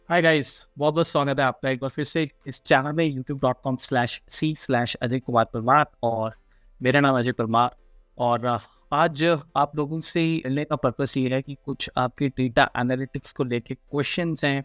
Hi guys, बहुत बहुत स्वागत है आपका एक बार फिर से इस चैनल में youtube.com/c/अजय कुमार परमार। और मेरा नाम अजय परमार। और आज आप लोगों से मिलने का पर्पस ये है कि कुछ आपके डेटा एनालिटिक्स को लेके क्वेश्चंस हैं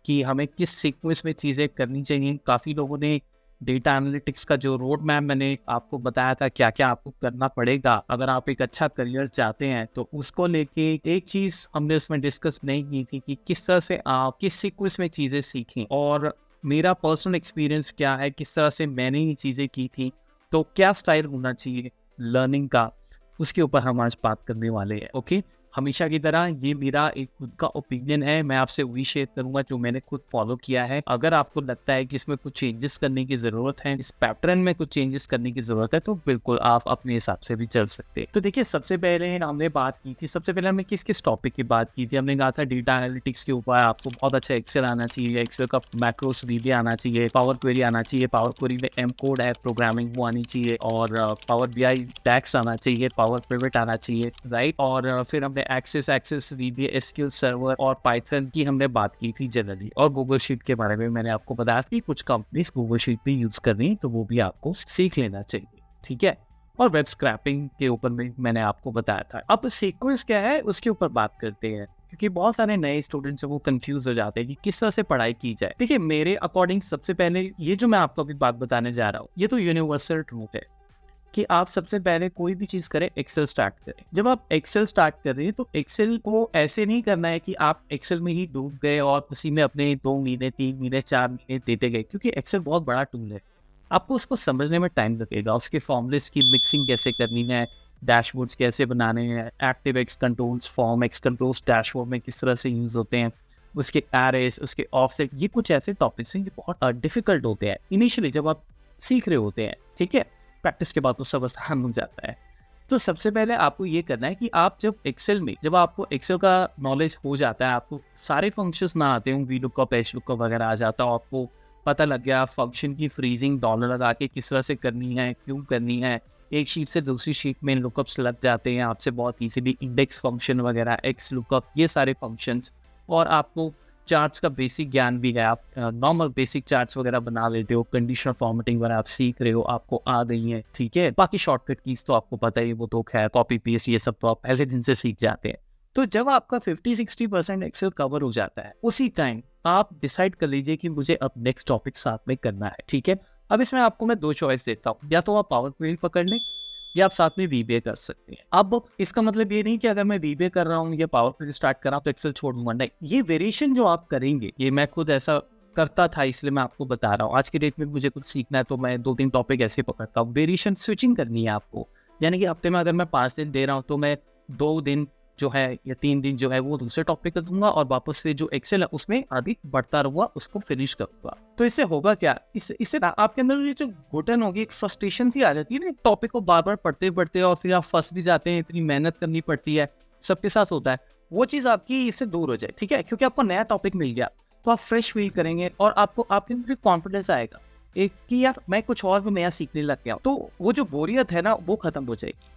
कि हमें किस सीक्वेंस में चीज़ें करनी चाहिए। काफ़ी लोगों ने डेटा एनालिटिक्स का जो रोड मैप मैंने आपको बताया था, क्या क्या आपको करना पड़ेगा अगर आप एक अच्छा करियर चाहते हैं, तो उसको लेके एक चीज़ हमने उसमें डिस्कस नहीं की थी कि किस तरह से आप किस सीक्वेंस में चीज़ें सीखें और मेरा पर्सनल एक्सपीरियंस क्या है, किस तरह से मैंने ये चीज़ें की थी, तो क्या स्टाइल होना चाहिए लर्निंग का, उसके ऊपर हम आज बात करने वाले हैं। ओके, हमेशा की तरह ये मेरा एक खुद का ओपिनियन है, मैं आपसे वही शेयर करूंगा जो मैंने खुद फॉलो किया है। अगर आपको लगता है कि इसमें कुछ चेंजेस करने की ज़रूरत है, इस पैटर्न में कुछ चेंजेस करने की ज़रूरत है, तो बिल्कुल आप अपने हिसाब से भी चल सकते हैं। तो देखिए, सबसे पहले हमने बात की थी, सबसे पहले हमने किस किस टॉपिक की बात की थी। हमने कहा था डेटा एनालिटिक्स के ऊपर आपको बहुत अच्छा एक्सेल आना चाहिए, एक्सेल का मैक्रोस VBA आना चाहिए, पावर क्वेरी आना चाहिए, पावर क्वेरी में M कोड है प्रोग्रामिंग वो आनी चाहिए, और पावर BI टैक्स आना चाहिए, पावर पिवट आना चाहिए, राइट। और फिर हमने एक्सेस VBA SQL सर्वर और पाइथन की हमने बात की थी जनरली। और गूगल शीट के बारे में मैंने आपको बताया कि कुछ कंपनीज गूगल शीट भी यूज कर रही है, तो वो भी आपको सीख लेना चाहिए, ठीक है। और वेब स्क्रैपिंग के ऊपर भी मैंने आपको बताया था। अब सीक्वेंस क्या है उसके ऊपर बात करते हैं, क्योंकि बहुत सारे नए स्टूडेंट्स हैं वो कंफ्यूज हो जाते हैं कि किस तरह से पढ़ाई की जाए। देखिए, मेरे अकॉर्डिंग सबसे पहले ये जो मैं आपको अभी बात बताने जा रहा हूँ, ये तो यूनिवर्सल ट्रूथ है कि आप सबसे पहले कोई भी चीज करें, एक्सेल स्टार्ट करें। जब आप एक्सेल स्टार्ट कर रहे हैं तो एक्सेल को ऐसे नहीं करना है कि आप एक्सेल में ही डूब गए और उसी में अपने 2 महीने 3 महीने 4 महीने देते गए, क्योंकि एक्सेल बहुत बड़ा टूल है। आपको उसको समझने में टाइम लगेगा, उसके फॉर्मूलेस की मिक्सिंग कैसे करनी है, डैशबोर्ड्स कैसे बनाने हैं, active x controls, form x controls dashboard में किस तरह से यूज होते हैं, उसके एरेस, उसके ऑफसेट, ये कुछ ऐसे टॉपिक्स हैं ये बहुत डिफिकल्ट होते हैं इनिशियली जब आप सीख रहे होते हैं, ठीक है। प्रैक्टिस के बाद तो सब आसान हो जाता है। तो सबसे पहले आपको ये करना है कि आप जब आपको एक्सेल का नॉलेज हो जाता है, आपको सारे फंक्शंस ना आते हों, VLOOKUP HLOOKUP वगैरह आ जाता हो, आपको पता लग गया फंक्शन की फ्रीजिंग डॉलर लगा के किस तरह से करनी है, क्यों करनी है, एक शीट से दूसरी शीट में लुकअप्स लग जाते हैं आपसे बहुत इजीली, इंडेक्स फंक्शन वगैरह, एक्स लुकअप, ये सारे फंक्शंस। और आपको चार्ट्स का बेसिक ज्ञान भी है, आप नॉर्मल बेसिक चार्ट्स वगैरह बना लेते हो, कंडीशनल फॉर्मेटिंग वगैरह आप सीख रहे हो, आपको आ गई है, ठीक है। बाकी शॉर्टकट कीज तो आपको पता ही, वो तो खैर कॉपी पेस्ट ये सब तो आप पहले दिन से सीख जाते हैं। तो जब आपका 50-60% एक्सेल कवर हो जाता है, उसी टाइम आप डिसाइड कर लीजिए कि मुझे अब नेक्स्ट टॉपिक साथ में करना है, ठीक है। अब इसमें आपको मैं 2 चॉइस देता हूँ, या तो आप पावर क्वेरी पकड़ लें या आप साथ में VBA कर सकते हैं। अब इसका मतलब ये नहीं कि अगर मैं VBA कर रहा हूँ या पावर क्वेरी स्टार्ट कर रहा हूँ तो एक्सेल छोड़ दूंगा, नहीं। ये वेरिएशन जो आप करेंगे, ये मैं खुद ऐसा करता था, इसलिए मैं आपको बता रहा हूँ। आज के डेट में मुझे कुछ सीखना है तो मैं 2-3 टॉपिक ऐसे पकड़ता हूँ। वेरिएशन स्विचिंग करनी है आपको, यानी कि हफ्ते में अगर मैं 5 दिन दे रहा हूँ तो मैं 2 दिन जो है या 3 दिन जो है वो दूसरे टॉपिक कर दूंगा, और वापस से जो एक्सेल है उसमें आगे बढ़ता रहूंगा, उसको फिनिश करूंगा। तो इससे होगा क्या, इससे ना आपके अंदर ये जो घुटन होगी, एक फ्रस्ट्रेशन सी आ जाती है ना टॉपिक को बार बार पढ़ते पढ़ते, और फिर आप फंस भी जाते हैं, इतनी मेहनत करनी पड़ती है, सबके साथ होता है। वो चीज़ आपकी इससे दूर हो जाए, ठीक है, क्योंकि आपको नया टॉपिक मिल गया तो आप फ्रेश फील करेंगे और आपको आपके अंदर कॉन्फिडेंस आएगा एक कि यार मैं कुछ और भी नया सीखने लग गया, तो वो जो बोरियत है ना वो खत्म हो जाएगी।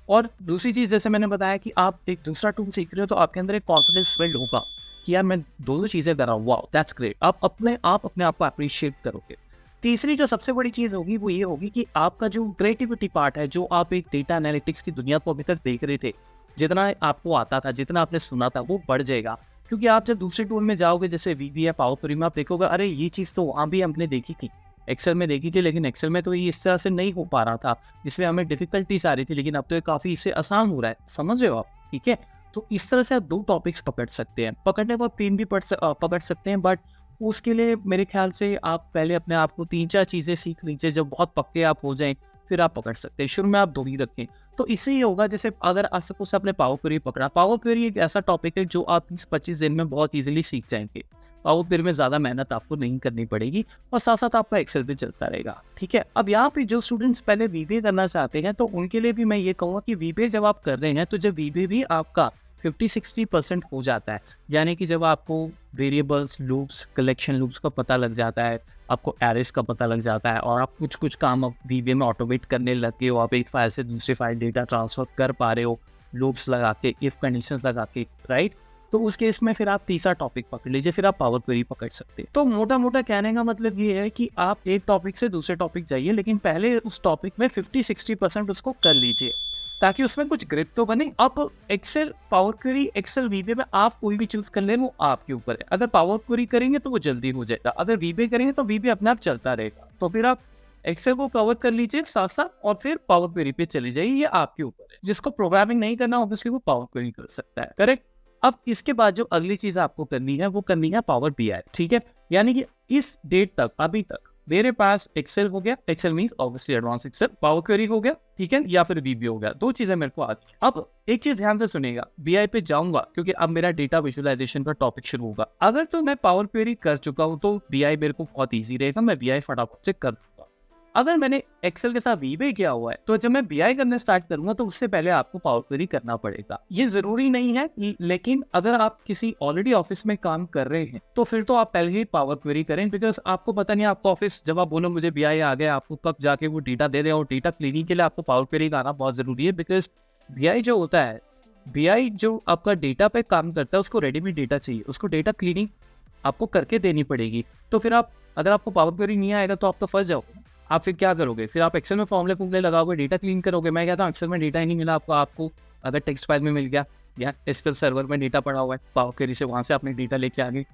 और दूसरी चीज़, जैसे मैंने बताया कि आप एक दूसरा टूल सीख रहे हो तो आपके अंदर एक कॉन्फिडेंस बिल्ड होगा कि यार मैं दोनों चीज़ें कर रहा हूँ, वाओ दैट्स ग्रेट। आप अपने आप को अप्रिशिएट करोगे। तीसरी जो सबसे बड़ी चीज़ होगी वो ये होगी कि आपका जो क्रिएटिविटी पार्ट है, जो आप एक डेटा एनालिटिक्स की दुनिया को अभी तक देख रहे थे, जितना आपको आता था, जितना आपने सुना था, वो बढ़ जाएगा। क्योंकि आप जब दूसरे टूल में जाओगे, जैसे VBA, पावर क्वेरी में, आप देखोगे अरे ये चीज़ तो वहाँ भी हमने देखी थी, एक्सेल में देखी थी, लेकिन एक्सेल में तो ये इस तरह से नहीं हो पा रहा था, इसलिए हमें डिफिकल्टीज आ रही थी, लेकिन अब तो ये काफ़ी इससे आसान हो रहा है, समझ रहे हो आप, ठीक है। तो इस तरह से आप 2 टॉपिक्स पकड़ सकते हैं, पकड़ने को आप 3 भी पकड़ सकते हैं, बट उसके लिए मेरे ख्याल से आप पहले अपने आप को 3-4 चीज़ें सीख लीजिए, जब बहुत पक्के आप हो जाएं फिर आप पकड़ सकते हैं। शुरू में आप 2 ही रखें, तो इससे ये होगा, जैसे अगर आज सपोज आपने पावर क्वेरी पकड़ा, पावर क्वेरी एक ऐसा टॉपिक है जो आप 20-25 दिन में बहुत ईजिली सीख जाएंगे। पावर क्वेरी में ज़्यादा मेहनत आपको नहीं करनी पड़ेगी, और साथ साथ आपका एक्सेल भी चलता रहेगा, ठीक है। अब यहाँ पे जो स्टूडेंट्स पहले VBA करना चाहते हैं तो उनके लिए भी मैं ये कहूँगा कि VBA जब आप कर रहे हैं तो जब VBA भी आपका 50-60% हो जाता है, यानी कि जब आपको वेरिएबल्स, लूप्स, कलेक्शन लूप्स का पता लग जाता है, आपको एरेस का पता लग जाता है, और आप कुछ काम अब VBA में ऑटोमेट करने लगे हो, आप एक फाइल से दूसरी फाइल डेटा ट्रांसफर कर पा रहे हो, लूप्स लगा के, इफ कंडीशंस लगा के, राइट। तो उस केस में फिर आप तीसरा टॉपिक पकड़ लीजिए, फिर आप पावर क्वेरी पकड़ सकते हैं। तो मोटा मोटा कहने का मतलब ये है कि आप एक टॉपिक से दूसरे टॉपिक जाइए, लेकिन पहले उस टॉपिक में 50-60% उसको कर लीजिए, ताकि उसमें कुछ ग्रिप तो बने। अब Excel, power query, Excel, VBA में आप कोई भी चूज कर लें, वो आपके ऊपर है। अगर पावर क्वेरी करेंगे तो वो जल्दी हो जाएगा, अगर वीबीए करेंगे तो वीबीए अपने आप चलता रहेगा। तो फिर आप एक्सेल को कवर कर लीजिए साथ साथ, और फिर पावर क्वेरी पे चले जाइए, ये आपके ऊपर है। जिसको प्रोग्रामिंग नहीं करना, ऑब्वियसली वो पावर क्वेरी कर सकता है, करेक्ट। अब इसके बाद जो अगली चीज आपको करनी है, वो करनी है पावर बीआई, ठीक है। यानी कि इस डेट तक, अभी तक मेरे पास एक्सेल हो गया, Excel means obviously advance Excel, power query हो गया, ठीक है, या फिर वीबीए हो गया। दो चीजें मेरे को आती हैं। अब एक चीज ध्यान से सुनिएगा, बीआई पे जाऊंगा क्योंकि अब मेरा डेटा विजुअलाइजेशन का टॉपिक शुरू होगा। अगर तो मैं पावर क्वेरी कर चुका हूं तो बीआई मेरे को बहुत ईजी रहेगा, मैं बीआई फटाफट से कर दूंगा। अगर मैंने एक्सेल के साथ वीबीए किया हुआ है, तो जब मैं बीआई करना स्टार्ट करूंगा तो उससे पहले आपको पावर क्वेरी करना पड़ेगा। ये जरूरी नहीं है, लेकिन अगर आप किसी ऑलरेडी ऑफिस में काम कर रहे हैं तो फिर तो आप पहले ही पावर क्वेरी करें, बिकॉज आपको पता नहीं आपका ऑफिस जब आप बोलो मुझे बीआई आ गया, आपको कब जाके वो डेटा दे दे। और डेटा क्लीनिंग के लिए आपको पावर क्वेरी का आना बहुत जरूरी है, बिकॉज बीआई जो होता है, बीआई जो आपका डेटा पे काम करता है, उसको रेडीमेड डेटा चाहिए, उसको डेटा क्लीनिंग आपको करके देनी पड़ेगी। तो फिर आप, अगर आपको पावर क्वेरी नहीं आएगा तो आप तो फंस जाओगे। आप फिर क्या करोगे, फिर आप एक्सेल में फॉर्मूले लगाओगे, डेटा क्लीन करोगे। मैं कहता हूँ एक्सेल में डेटा ही नहीं मिला आपको अगर टेक्स्ट फाइल में मिल गया या एसक्यूएल सर्वर में डेटा पड़ा हुआ है, पावर क्वेरी से वहाँ से आपने डेटा लेके आ गए,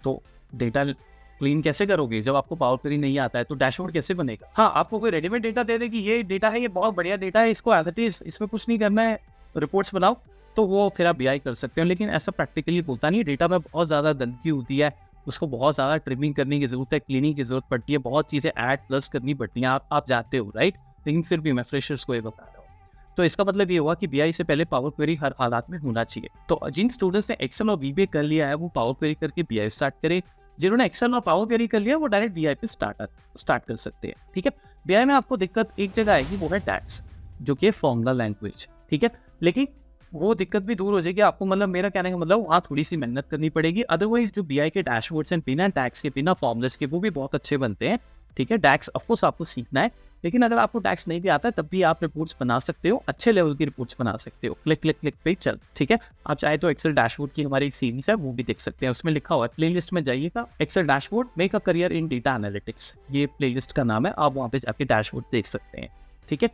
तो डेटा क्लीन कैसे करोगे जब आपको पावर क्वेरी नहीं आता है? तो डैशबोर्ड कैसे बनेगा? हाँ, आपको कोई रेडीमेड डेटा दे दे कि ये डेटा है, ये बहुत बढ़िया डेटा है, इसको एज इट इज, इसमें कुछ नहीं करना है, रिपोर्ट्स बनाओ, तो वो फिर आप बीआई कर सकते हो। लेकिन ऐसा प्रैक्टिकली होता नहीं है, डेटा में बहुत ज़्यादा गंदगी होती है, उसको बहुत ज़्यादा ट्रिमिंग करने की जरूरत है, क्लीनिंग की जरूरत पड़ती है, बहुत चीज़ें ऐड प्लस करनी पड़ती हैं, आप जानते हो, राइट। लेकिन फिर भी मैं फ्रेशर्स को ये बता रहा हूँ। तो इसका मतलब ये हुआ कि बीआई से पहले पावर क्वेरी हर हालात में होना चाहिए। तो जिन स्टूडेंट्स ने एक्सेल और वीबीए कर लिया है, वो पावर क्वेरी करके बीआई स्टार्ट करे। जिन्होंने एक्सेल और पावर क्वेरी कर लिया, वो डायरेक्ट बीआई पे स्टार्ट कर सकते हैं, ठीक है। बीआई में आपको दिक्कत एक जगह आएगी, वो है टैक्स, जो कि फॉर्मूला लैंग्वेज, ठीक है। लेकिन वो दिक्कत भी दूर हो जाएगी आपको, मतलब मेरा कहने का मतलब वहाँ थोड़ी सी मेहनत करनी पड़ेगी। अदरवाइज जो बीआई के डैशबोर्ड्स हैं, बिना टैक्स के, बिना फॉर्मुलेस के, वो भी बहुत अच्छे बनते हैं, ठीक है। टैक्स ऑफकोर्स आपको सीखना है, लेकिन अगर आपको टैक्स नहीं भी आता है तब भी आप रिपोर्ट्स बना सकते हो, अच्छे लेवल की रिपोर्ट्स बना सकते हो, क्लिक क्लिक क्लिक पे चल, ठीक है। आप चाहे तो एक्सेल डैशबोर्ड की हमारी एक सीरीज है, वो भी देख सकते हैं, उसमें लिखा हुआ है, प्लेलिस्ट में जाइएगा, Excel dashboard make a career in data analytics, ये प्लेलिस्ट का नाम है, आप वहाँ पे जाके डैशबोर्ड देख सकते हैं, ठीक है।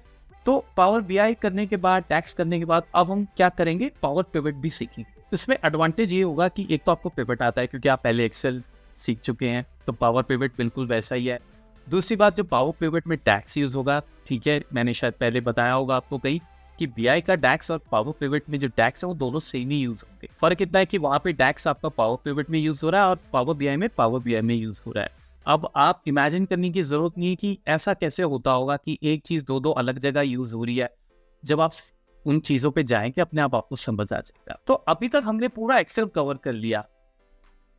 तो पावर बीआई करने के बाद, टैक्स करने के बाद, अब हम क्या करेंगे, पावर पिवट भी सीखेंगे। इसमें एडवांटेज ये होगा कि एक तो आपको पिवट आता है क्योंकि आप पहले एक्सेल सीख चुके हैं, तो पावर पिवट बिल्कुल वैसा ही है। दूसरी बात, जो पावर पिवट में टैक्स यूज होगा, ठीक है, मैंने शायद पहले बताया होगा आपको कहीं कि बीआई का डैक्स और पावर पिवट में जो टैक्स है वो दोनों सेम ही यूज होंगे। फर्क इतना है कि वहाँ पे टैक्स आपका पावर पिवट में यूज हो रहा है और पावर बीआई में यूज हो रहा है। अब आप इमेजिन करने की जरूरत नहीं है कि ऐसा कैसे होता होगा कि एक चीज दो अलग जगह यूज हो रही है। जब आप उन चीजों पे जाएंगे, अपने आप आपको समझ आ जाएगा। तो अभी तक हमने पूरा एक्सेल कवर कर लिया,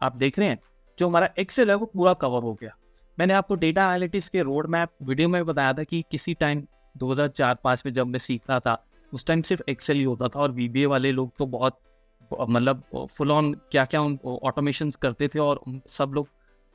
आप देख रहे हैं जो हमारा एक्सेल है वो पूरा कवर हो गया। मैंने आपको डेटा एनालिटिक्स के रोड मैप वीडियो में बताया था कि किसी टाइम 2004-05 में जब मैं सीख रहा था, उस टाइम सिर्फ एक्सेल ही होता था, और वीबीए वाले लोग तो बहुत मतलब फुल ऑन क्या क्या ऑटोमेशन करते थे, और सब लोग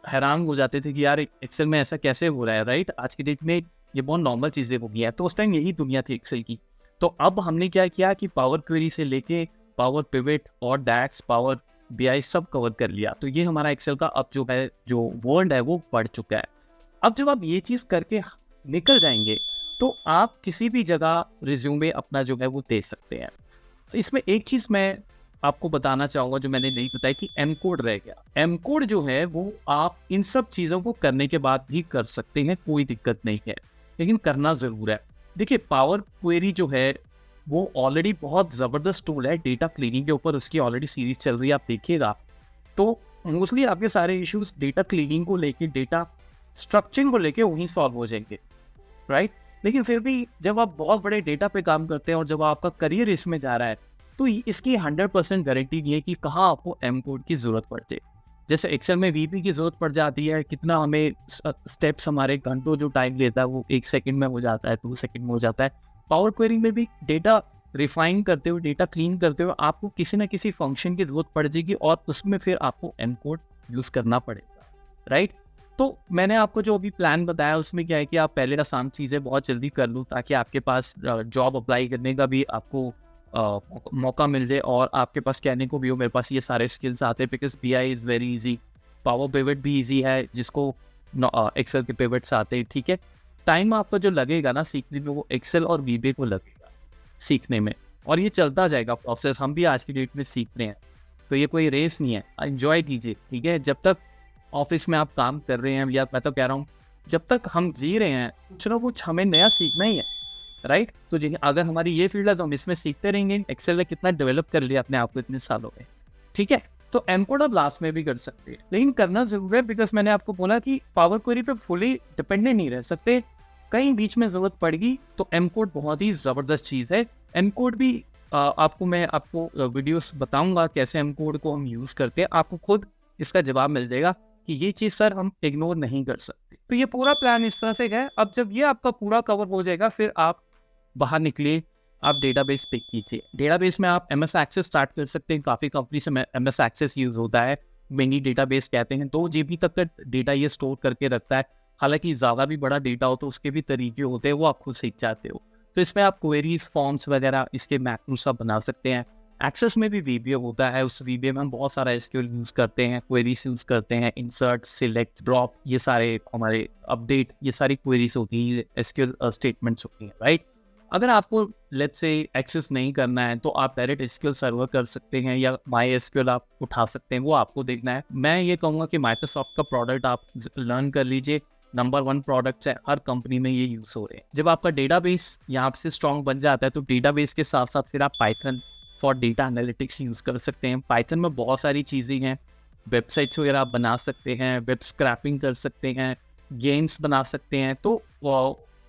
हैरान हो जाते थे कि यार एक्सेल में ऐसा कैसे हो रहा है, राइट। आज की डेट में ये बहुत नॉर्मल चीज़ें हो गई हैं, तो उस टाइम यही दुनिया थी एक्सेल की। तो अब हमने क्या किया कि पावर क्वेरी से लेके पावर पिवट और डैक्स, पावर बीआई सब कवर कर लिया। तो ये हमारा एक्सेल का अब जो है, जो वर्ल्ड है वो बढ़ चुका है। अब जब आप ये चीज़ करके निकल जाएंगे तो आप किसी भी जगह रिज्यूमे अपना जो है वो दे सकते हैं। इसमें एक चीज़ मैं आपको बताना चाहूँगा जो मैंने नहीं बताया, कि एम कोड रह गया। एम कोड जो है वो आप इन सब चीज़ों को करने के बाद भी कर सकते हैं, कोई दिक्कत नहीं है, लेकिन करना ज़रूर है। देखिए, पावर क्वेरी जो है वो ऑलरेडी बहुत ज़बरदस्त टूल है डेटा क्लीनिंग के ऊपर, उसकी ऑलरेडी सीरीज चल रही है, आप देखिएगा। तो मोस्टली आपके सारे इश्यूज डेटा क्लीनिंग को लेके, डेटा स्ट्रक्चरिंग को लेके वहीं सॉल्व हो जाएंगे, राइट। लेकिन फिर भी जब आप बहुत बड़े डेटा पे काम करते हैं और जब आपका करियर इसमें जा रहा है, तो इसकी 100% गारंटी नहीं है कि कहाँ आपको एम कोड की ज़रूरत पड़ जाए। जैसे एक्सेल में वीपी की ज़रूरत पड़ जाती है, कितना हमें स्टेप्स, हमारे घंटों जो टाइम लेता है वो 1 सेकंड में हो जाता है, 2 सेकंड में हो जाता है। पावर क्वेरी में भी डेटा रिफाइन करते हुए, डेटा क्लीन करते हुए आपको किसी ना किसी फंक्शन की ज़रूरत पड़ जाएगी, और उसमें फिर आपको एम कोड यूज़ करना पड़ेगा, राइट। तो मैंने आपको जो अभी प्लान बताया उसमें क्या है कि आप पहले आसान चीज़ें बहुत जल्दी कर लो, ताकि आपके पास जॉब अप्लाई करने का भी आपको मौका मिल जाए और आपके पास कहने को भी हो मेरे पास ये सारे स्किल्स आते हैं, because BI is very easy, power pivot भी इजी है जिसको एक्सेल के पिवट्स आते हैं, ठीक है। टाइम आपका जो लगेगा ना सीखने में वो एक्सेल और VBA को लगेगा सीखने में, और ये चलता जाएगा प्रोसेस, हम भी आज की डेट में सीख रहे हैं, तो ये कोई रेस नहीं है, एंजॉय कीजिए, ठीक है। जब तक ऑफिस में आप काम कर रहे हैं, या मैं तो कह रहा हूँ जब तक हम जी रहे हैं कुछ ना कुछ हमें नया सीखना ही है, राइट। तो अगर हमारी ये फील्ड है तो हम इसमें सीखते रहेंगे। एक्सेल ने कितना डेवलप कर लिया अपने आप को इतने सालों में, ठीक है। तो एम कोड आप लास्ट में भी कर सकते हैं, लेकिन करना जरूर है, बिकॉज मैंने आपको बोला कि पावर क्वेरी पे फुली डिपेंडेंट नहीं रह सकते, कहीं बीच में जरूरत पड़ेगी तो एम कोड बहुत ही ज़बरदस्त चीज़ है। एम कोड भी मैं आपको वीडियोस बताऊंगा कैसे एम कोड को हम यूज़ करते हैं, आपको खुद इसका जवाब मिल जाएगा कि ये चीज़ सर हम इग्नोर नहीं कर सकते। तो ये पूरा प्लान इस तरह से है। अब जब ये आपका पूरा कवर हो जाएगा फिर आप बाहर निकलिए, आप डेटाबेस पिक कीजिए। डेटाबेस में आप MS एक्सेस स्टार्ट कर सकते हैं, काफ़ी कंपनी से MS एक्सेस यूज़ होता है, मिनी डेटाबेस कहते हैं, 2 GB तक का डेटा ये स्टोर करके रखता है। हालांकि ज़्यादा भी बड़ा डेटा हो तो उसके भी तरीके होते हैं, वो आप खुद सीख जाते हो। तो इसमें आप क्वेरीज, फॉर्म्स वगैरह इसके मैक्रोस आप बना सकते हैं। एक्सेस में भी VBA होता है, उस VBA में हम बहुत सारा SQL यूज़ करते हैं, क्वेरीज यूज़ करते हैं, इंसर्ट, सिलेक्ट, ड्रॉप, ये सारे हमारे अपडेट, ये सारी क्वेरीज होती हैं, SQL स्टेटमेंट्स होती हैं, राइट। अगर आपको लेट्स से एक्सेस नहीं करना है तो आप डायरेक्ट SQL सर्वर कर सकते हैं, या MySQL आप उठा सकते हैं, वो आपको देखना है। मैं ये कहूँगा कि माइक्रोसॉफ्ट का प्रोडक्ट आप लर्न कर लीजिए, नंबर 1 प्रोडक्ट्स है, हर कंपनी में ये यूज़ हो रहे हैं। जब आपका डेटाबेस यहाँ से स्ट्रॉन्ग बन जाता है तो डेटाबेस के साथ साथ फिर आप Python for data analytics use कर सकते हैं। पाइथन में बहुत सारी चीज़ें हैं, वेबसाइट्स वगैरह आप बना सकते हैं, वेब स्क्रैपिंग कर सकते हैं, गेम्स बना सकते हैं। तो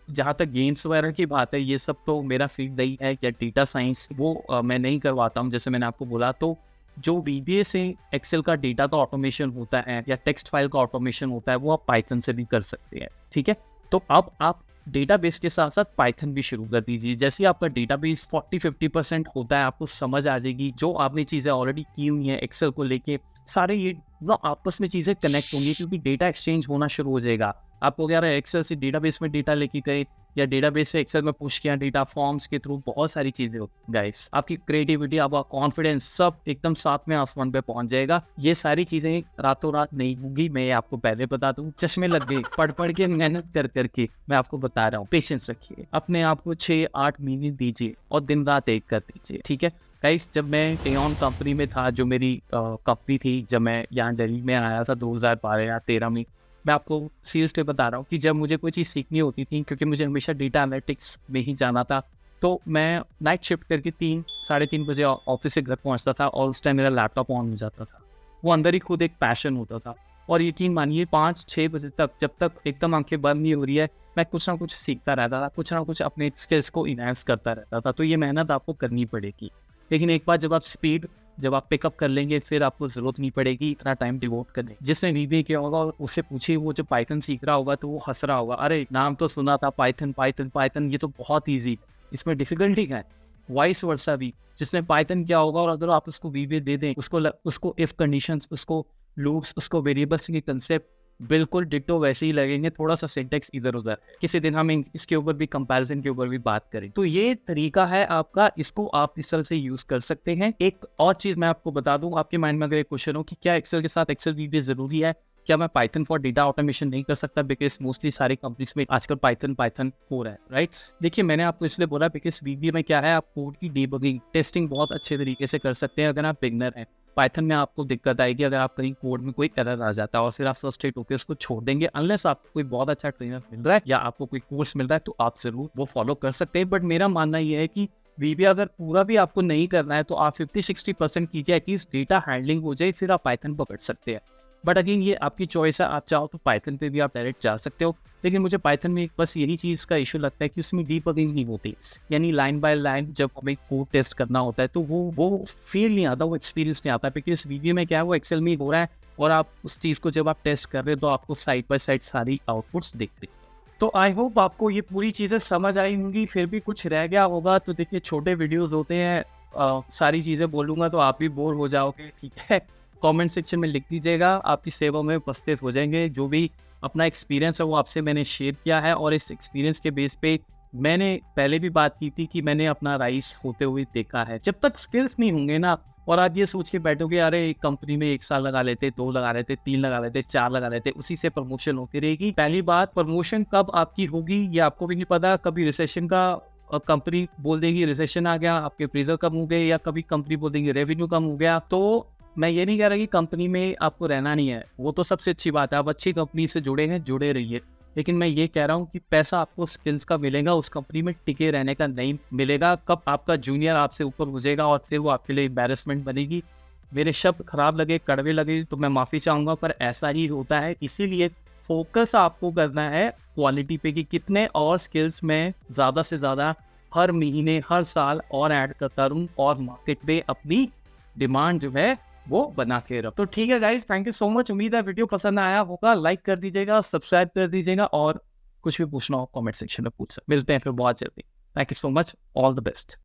जहाँ तक गेम्स वगैरह की बात है, ये सब तो मेरा फील्ड नहीं है, या डेटा साइंस वो मैं नहीं करवाता हूँ, जैसे मैंने आपको बोला। तो जो VBA से एक्सेल का डेटा का ऑटोमेशन होता है या टेक्स्ट फाइल का ऑटोमेशन होता है वो आप पाइथन से भी कर सकते हैं, ठीक है। तो अब आप डेटाबेस के साथ साथ पाइथन भी शुरू कर दीजिए। जैसे आपका डेटाबेस 40-50% होता है, आपको समझ आ जाएगी, जो आपने चीज़ें ऑलरेडी की हुई हैं एक्सेल को लेके, सारे ये ना आपस में चीज़ें कनेक्ट होंगी, क्योंकि डेटा एक्सचेंज होना शुरू हो जाएगा। आपको क्या है, एक्सेल से डेटाबेस में डेटा लेके गए, या डेटाबेस से एक्सेल में पुश किया डेटा, फॉर्म्स के थ्रू बहुत सारी चीजें होती गाइस। आपकी क्रिएटिविटी, आपका कॉन्फिडेंस सब एकदम साथ में आसमान पे पहुंच जाएगा। ये सारी चीजें रातों रात नहीं होंगी, मैं आपको पहले बता दूं। चश्मे लग गए पढ़ के, मेहनत कर करके, मैं आपको बता रहा हूँ। पेशेंस रखिए, अपने आप को 6-8 महीने दीजिए और दिन रात एक कर दीजिए, ठीक है गाइस। जब मैं टेऑन कंपनी में था, जो मेरी कंपनी थी, जब मैं यहाँ दिल्ली में आया था 2012 या 13 में, मैं आपको सीरियसली बता रहा हूँ कि जब मुझे कोई चीज़ सीखनी होती थी, क्योंकि मुझे हमेशा डेटा एनालिटिक्स में ही जाना था, तो मैं नाइट शिफ्ट करके 3-3:30 बजे ऑफिस से घर पहुँचता था, और उस टाइम मेरा लैपटॉप ऑन हो जाता था। वो अंदर ही खुद एक पैशन होता था, और यकीन मानिए 5-6 बजे तक, जब तक एकदम आंखें बंद नहीं हो रही है, मैं कुछ ना कुछ सीखता रहता था, कुछ ना कुछ अपने स्किल्स को इनहेंस करता रहता था। तो ये मेहनत आपको करनी पड़ेगी, लेकिन एक बार जब आप पिकअप कर लेंगे, फिर आपको जरूरत नहीं पड़ेगी इतना टाइम डिवोट करने। जिसने VBA किया होगा उससे पूछिए, वो जो पाइथन सीख रहा होगा तो वो हंस रहा होगा, अरे नाम तो सुना था पाइथन पाइथन पाइथन, ये तो बहुत ईजी है, इसमें डिफिकल्टी क्या है। वाइस वर्सा भी, जिसने पाइथन किया होगा और अगर आप उसको VBA दे दें, उसको इफ कंडीशंस, उसको लूप्स, उसको वेरिएबल्स के कंसेप्ट बिल्कुल डिट्टो वैसे ही लगेंगे, थोड़ा सा सिंटेक्स इधर उधर। किसी दिन हम इसके ऊपर भी, कंपैरिजन के ऊपर भी बात करें। तो ये तरीका है आपका, इसको आप इस तरह से यूज कर सकते हैं। एक और चीज मैं आपको बता दूं, आपके माइंड में अगर एक क्वेश्चन हो कि क्या एक्सेल के साथ एक्सेल VBA जरूरी है, क्या मैं पाइथन फॉर डेटा ऑटोमेशन नहीं कर सकता, बिकॉज मोस्टली सारी कंपनीज में आजकल पाइथन 4 है, राइट। देखिए, मैंने आपको इसलिए बोला बिकॉज VBA में क्या है, आप कोड की डीबगिंग, टेस्टिंग बहुत अच्छे तरीके से कर सकते हैं अगर आप बिगनर हैं। पाइथन में आपको दिक्कत आएगी अगर आप कहीं कोड में कोई एरर आ जाता है, और फिर आप फ्रस्ट्रेट होकर उसको छोड़ देंगे। अनलेस आपको कोई बहुत अच्छा ट्रेनर मिल रहा है या आपको कोई कोर्स मिल रहा है, तो आप जरूर वो फॉलो कर सकते हैं। बट मेरा मानना यह है कि VBA अगर पूरा भी आपको नहीं करना है, तो आप 50-60% कीजिए, एटलीस्ट डेटा हैंडलिंग हो जाए, फिर आप पाइथन पकड़ सकते हैं। बट अगेन ये आपकी चॉइस है, आप चाहो तो पाइथन पे भी आप डायरेक्ट जा सकते हो। लेकिन मुझे पाइथन में बस यही चीज़ का इशू लगता है कि उसमें डीबगिंग नहीं होती, यानी लाइन बाय लाइन जब हमें कोड टेस्ट करना होता है तो वो फील नहीं आता, वो एक्सपीरियंस नहीं आता। बिकॉज VBA में क्या है, वो एक्सेल में ही हो रहा है, और आप उस चीज़ को जब आप टेस्ट कर रहे हो तो आपको साइड बाय साइड सारी आउटपुट्स दिख रही है। तो आई होप आपको ये पूरी चीज़ें समझ आई होंगी। फिर भी कुछ रह गया होगा तो देखिए, छोटे वीडियोज़ होते हैं, सारी चीज़ें बोलूँगा तो आप भी बोर हो जाओगे, ठीक है। कमेंट सेक्शन में लिख दीजिएगा, आपकी सेवा में उपस्थित हो जाएंगे। जो भी अपना एक्सपीरियंस है वो आपसे मैंने शेयर किया है, और इस एक्सपीरियंस के बेस पे मैंने पहले भी बात की थी कि मैंने अपना राइज होते हुए देखा है। जब तक स्किल्स नहीं होंगे ना, और आप ये सोच के बैठोगे अरे एक कंपनी में 1 साल लगा लेते, 2 लगा लेते, 3 लगा लेते, 4 लगा लेते, उसी से प्रमोशन होती रहेगी। पहली बात, प्रमोशन कब आपकी होगी ये आपको भी नहीं पता। कभी रिसेशन का कंपनी बोल देगी रिसेशन आ गया, आपके अप्रेजल कम हो गए, या कभी कंपनी बोल देगी रेवेन्यू कम हो गया। तो मैं ये नहीं कह रहा कि कंपनी में आपको रहना नहीं है, वो तो सबसे अच्छी बात है, आप अच्छी कंपनी से जुड़े हैं, जुड़े रहिए। लेकिन मैं ये कह रहा हूँ कि पैसा आपको स्किल्स का मिलेगा, उस कंपनी में टिके रहने का नहीं मिलेगा। कब आपका जूनियर आपसे ऊपर हो जाएगा और फिर वो आपके लिए एम्बैरेसमेंट बनेगी। मेरे शब्द खराब लगे, कड़वे लगे तो मैं माफ़ी चाहूँगा, पर ऐसा ही होता है। इसीलिए फोकस आपको करना है क्वालिटी पे कि कितने और स्किल्स में ज़्यादा से ज़्यादा हर महीने, हर साल और ऐड करता रहूँ और मार्केट पे अपनी डिमांड जो है वो बना के रखो। तो ठीक है guys, thank you so much. उम्मीद है वीडियो पसंद आया होगा। लाइक कर दीजिएगा, सब्सक्राइब कर दीजिएगा, और कुछ भी पूछना हो कमेंट सेक्शन में पूछ सकते। मिलते हैं फिर बहुत जल्दी। Thank you so much, all the best.